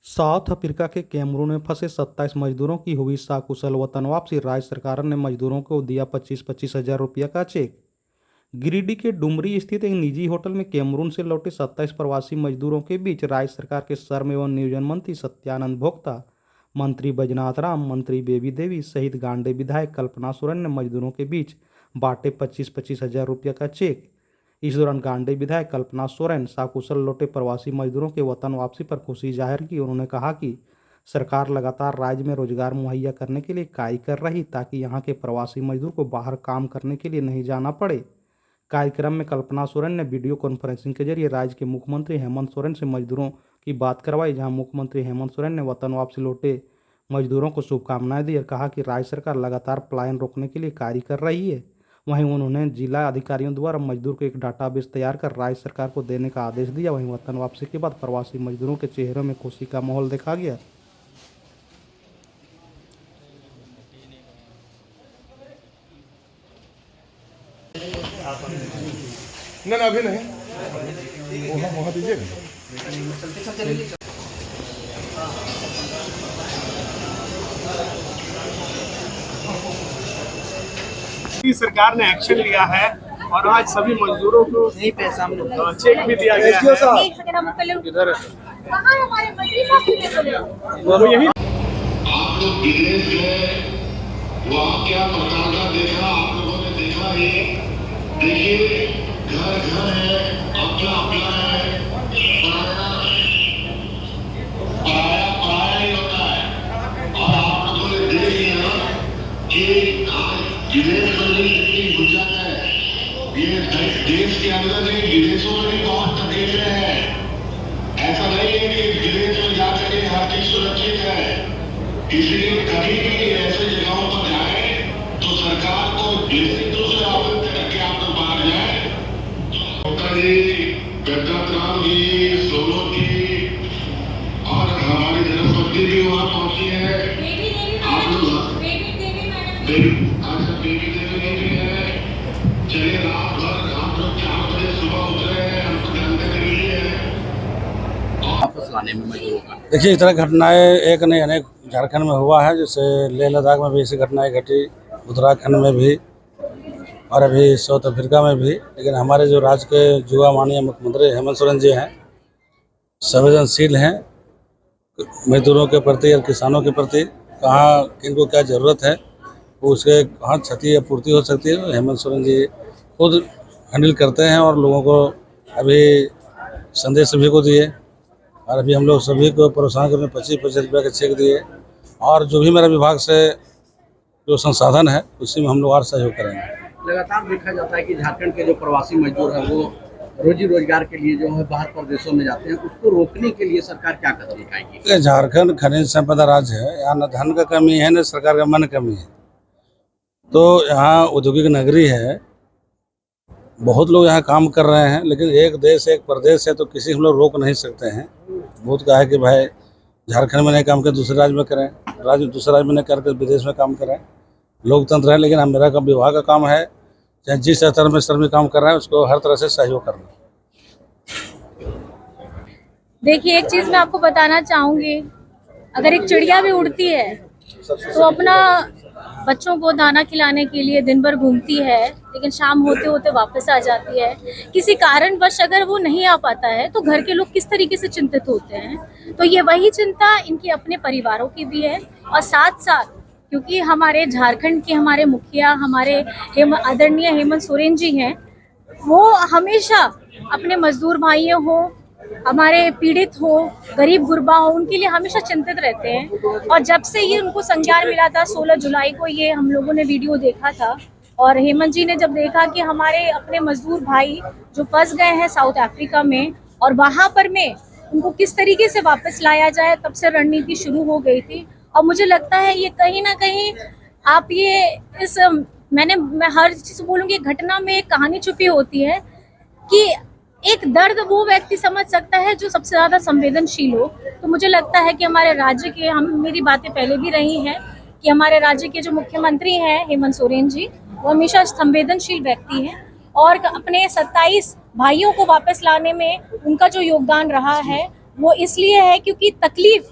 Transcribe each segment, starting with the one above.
South Africa के Cameroon में फंसे 27 मजदूरों की हुई सकुशल वतन वापसी। राज्य सरकार ने मजदूरों को दिया 25-25 हजार रुपये का चेक। गिरिडीह के डुमरी स्थित एक निजी होटल में कैमरून से लौटे 27 प्रवासी मजदूरों के बीच राज्य सरकार के श्रम एवं नियोजन मंत्री सत्यानंद भोक्ता, मंत्री बैजनाथ राम, मंत्री बेबी देवी सहित गांडे विधायक कल्पना सोरेन ने मजदूरों के बीच बांटे 25-25 हजार रुपये का चेक। इस दौरान गांडे विधायक कल्पना सोरेन सकुशल लौटे प्रवासी मजदूरों के वतन वापसी पर खुशी जाहिर की। उन्होंने कहा कि सरकार लगातार राज्य में रोजगार मुहैया करने के लिए कार्य कर रही ताकि यहां के प्रवासी मजदूर को बाहर काम करने के लिए नहीं जाना पड़े। कार्यक्रम में कल्पना सोरेन ने वीडियो कॉन्फ्रेंसिंग के जरिए राज्य के मुख्यमंत्री हेमंत सोरेन से मजदूरों की बात करवाई, जहां मुख्यमंत्री हेमंत सोरेन ने वतन वापसी लौटे मजदूरों को शुभकामनाएं दी और कहा कि राज्य सरकार लगातार पलायन रोकने के लिए कार्य कर रही है। वहीं उन्होंने जिला अधिकारियों द्वारा मजदूर को एक डाटाबेस तैयार कर राज्य सरकार को देने का आदेश दिया। वहीं वतन वापसी के बाद प्रवासी मजदूरों के चेहरों में खुशी का माहौल देखा गया। ना अभी नहीं, वहाँ दीजिएगा। सरकार ने एक्शन लिया है और आज सभी मजदूरों को चेक भी दिया गया है। इधर वो यही आप लोग विदेश गए, वहाँ क्या प्रताड़ना देखा आप लोगों ने देखा ही। देखिए घर घर है, अपना अपना है, पराया पराया ही होता है। और आप लोगों ने देख लिया कि आज विदेश में भी कितनी गुंजाइश है। ये देश के अंदर नहीं, विदेशों में भी बहुत तकलीफें हैं। ऐसा नहीं है कि विदेश में जाकर के हर चीज सुरक्षित है। इसलिए कभी भी ऐसे जगहों पर जाए तो सरकार को बेसिक रूप से आवेदन करके आप लोग बाहर जाए। डॉक्टर जी, बैजनाथ राम जी, सोलो जी और हमारी धर्मपत्नी भी वहाँ पहुंची है। आप लोग बेबी देवी भी है। चलिए रात भर आप लोग 4 बजे सुबह उतरे हैं, हमको जानकारी मिली है। वापस लाने में मजदूरों का देखिए, इस तरह घटनाएं एक नहीं अनेक झारखंड में हुआ है। जैसे लेह लद्दाख में भी ऐसी घटनाएं घटी, उत्तराखंड में भी और अभी साउथ अफ्रीका में भी। लेकिन हमारे जो राज्य के युवा माननीय मुख्यमंत्री हेमंत सोरेन जी हैं, संवेदनशील हैं मजदूरों के प्रति और किसानों के प्रति। कहाँ किनको क्या ज़रूरत है, वो उसके कहाँ क्षति या पूर्ति हो सकती है, हेमंत सोरेन जी खुद हैंडल करते हैं। और लोगों को अभी संदेश सभी को दिए और अभी हम लोग सभी को प्रोत्साहन करने 25-25 रुपये के चेक दिए। और जो भी मेरा विभाग से जो संसाधन है उसी में हम लोग और सहयोग करेंगे। लगातार देखा जाता है कि झारखंड के जो प्रवासी मजदूर हैं वो रोजी रोजगार के लिए जो है बाहर प्रदेशों में जाते हैं, उसको रोकने के लिए सरकार क्या कदम उठाएगी? झारखंड खनिज संपदा राज्य है, यहाँ न धन का कमी है न सरकार का मन कमी है। तो यहाँ औद्योगिक नगरी है, बहुत लोग यहाँ काम कर रहे हैं। लेकिन एक देश एक प्रदेश है तो किसी हम लोग रोक नहीं सकते हैं। बहुत कहा है कि भाई झारखंड में नहीं काम कर दूसरे राज्य में करें, दूसरे राज्य में नहीं करके विदेश में काम करें। लोकतंत्र है, लेकिन हम मेरा विभाग का काम है चाहे जिस स्तर में श्रमिक काम कर रहे हैं उसको हर तरह से सहयोग करना। देखिए, एक चीज़ मैं आपको बताना चाहूँगी, अगर एक चिड़िया भी उड़ती है तो अपना बच्चों को दाना खिलाने के लिए दिन भर घूमती है, लेकिन शाम होते होते वापस आ जाती है। किसी कारणवश अगर वो नहीं आ पाता है तो घर के लोग किस तरीके से चिंतित होते हैं। तो ये वही चिंता इनकी अपने परिवारों की भी है। और साथ साथ क्योंकि हमारे झारखंड के हमारे मुखिया हमारे आदरणीय हेमंत सोरेन जी हैं, वो हमेशा अपने मजदूर भाइयों हो, हमारे पीड़ित हो, गरीब गुरबा हो, उनके लिए हमेशा चिंतित रहते हैं। और जब से ये उनको संज्ञान मिला था 16 जुलाई को, ये हम लोगों ने वीडियो देखा था और हेमंत जी ने जब देखा कि हमारे अपने मजदूर भाई जो फंस गए हैं साउथ अफ्रीका में और वहाँ पर में उनको किस तरीके से वापस लाया जाए, तब से रणनीति शुरू हो गई थी। और मुझे लगता है ये कहीं ना कहीं आप ये मैं हर चीज़ बोलूँगी, घटना में एक कहानी छुपी होती है कि एक दर्द वो व्यक्ति समझ सकता है जो सबसे ज़्यादा संवेदनशील हो। तो मुझे लगता है कि हमारे राज्य के मेरी बातें पहले भी रही हैं कि हमारे राज्य के जो मुख्यमंत्री हैं हेमंत सोरेन जी, वो हमेशा संवेदनशील व्यक्ति हैं और अपने 27 भाइयों को वापस लाने में उनका जो योगदान रहा है वो इसलिए है क्योंकि तकलीफ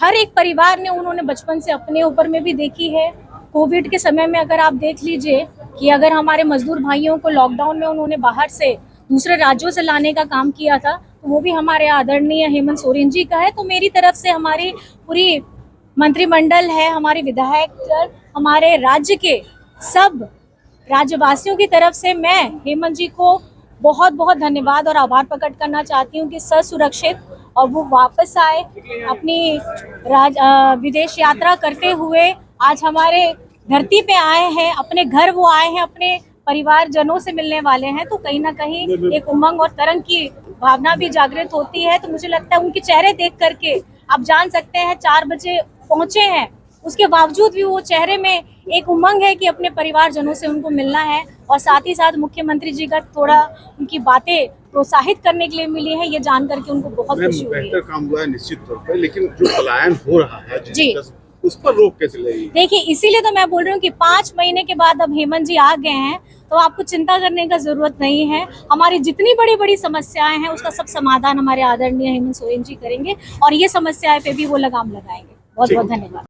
हर एक परिवार ने उन्होंने बचपन से अपने ऊपर में भी देखी है। कोविड के समय में अगर आप देख लीजिए कि अगर हमारे मजदूर भाइयों को लॉकडाउन में उन्होंने बाहर से दूसरे राज्यों से लाने का काम किया था, तो वो भी हमारे आदरणीय हेमंत सोरेन जी का है। तो मेरी तरफ से हमारी पूरी मंत्रिमंडल है, हमारे विधायक, हमारे राज्य के सब राज्यवासियों की तरफ से मैं हेमंत जी को बहुत बहुत धन्यवाद और आभार प्रकट करना चाहती हूँ कि ससुरक्षित और वो वापस आए अपनी विदेश यात्रा करते हुए आज हमारे धरती पे आए हैं, अपने घर वो आए हैं, अपने परिवारजनों से मिलने वाले हैं। तो कहीं ना कहीं एक उमंग और तरंग की भावना भी जागृत होती है। तो मुझे लगता है उनके चेहरे देख करके आप जान सकते हैं 4 बजे पहुंचे हैं, उसके बावजूद भी वो चेहरे में एक उमंग है कि अपने परिवारजनों से उनको मिलना है। और साथ ही साथ मुख्यमंत्री जी का थोड़ा उनकी बातें प्रोत्साहित करने के लिए मिली है, ये जान करके उनको बहुत खुशी हुई है। बेहतर काम हुआ है निश्चित तौर पर, लेकिन जो पलायन हो रहा है जी, उस पर रोक कैसे लगेगी? देखिए इसीलिए तो मैं बोल रही हूँ कि 5 महीने के बाद अब हेमंत जी आ गए हैं, तो आपको चिंता करने का जरूरत नहीं है। हमारी जितनी बड़ी बड़ी समस्याएं हैं उसका सब समाधान हमारे आदरणीय हेमंत सोरेन जी करेंगे और ये समस्याएं पे भी वो लगाम लगाएंगे। बहुत बहुत धन्यवाद।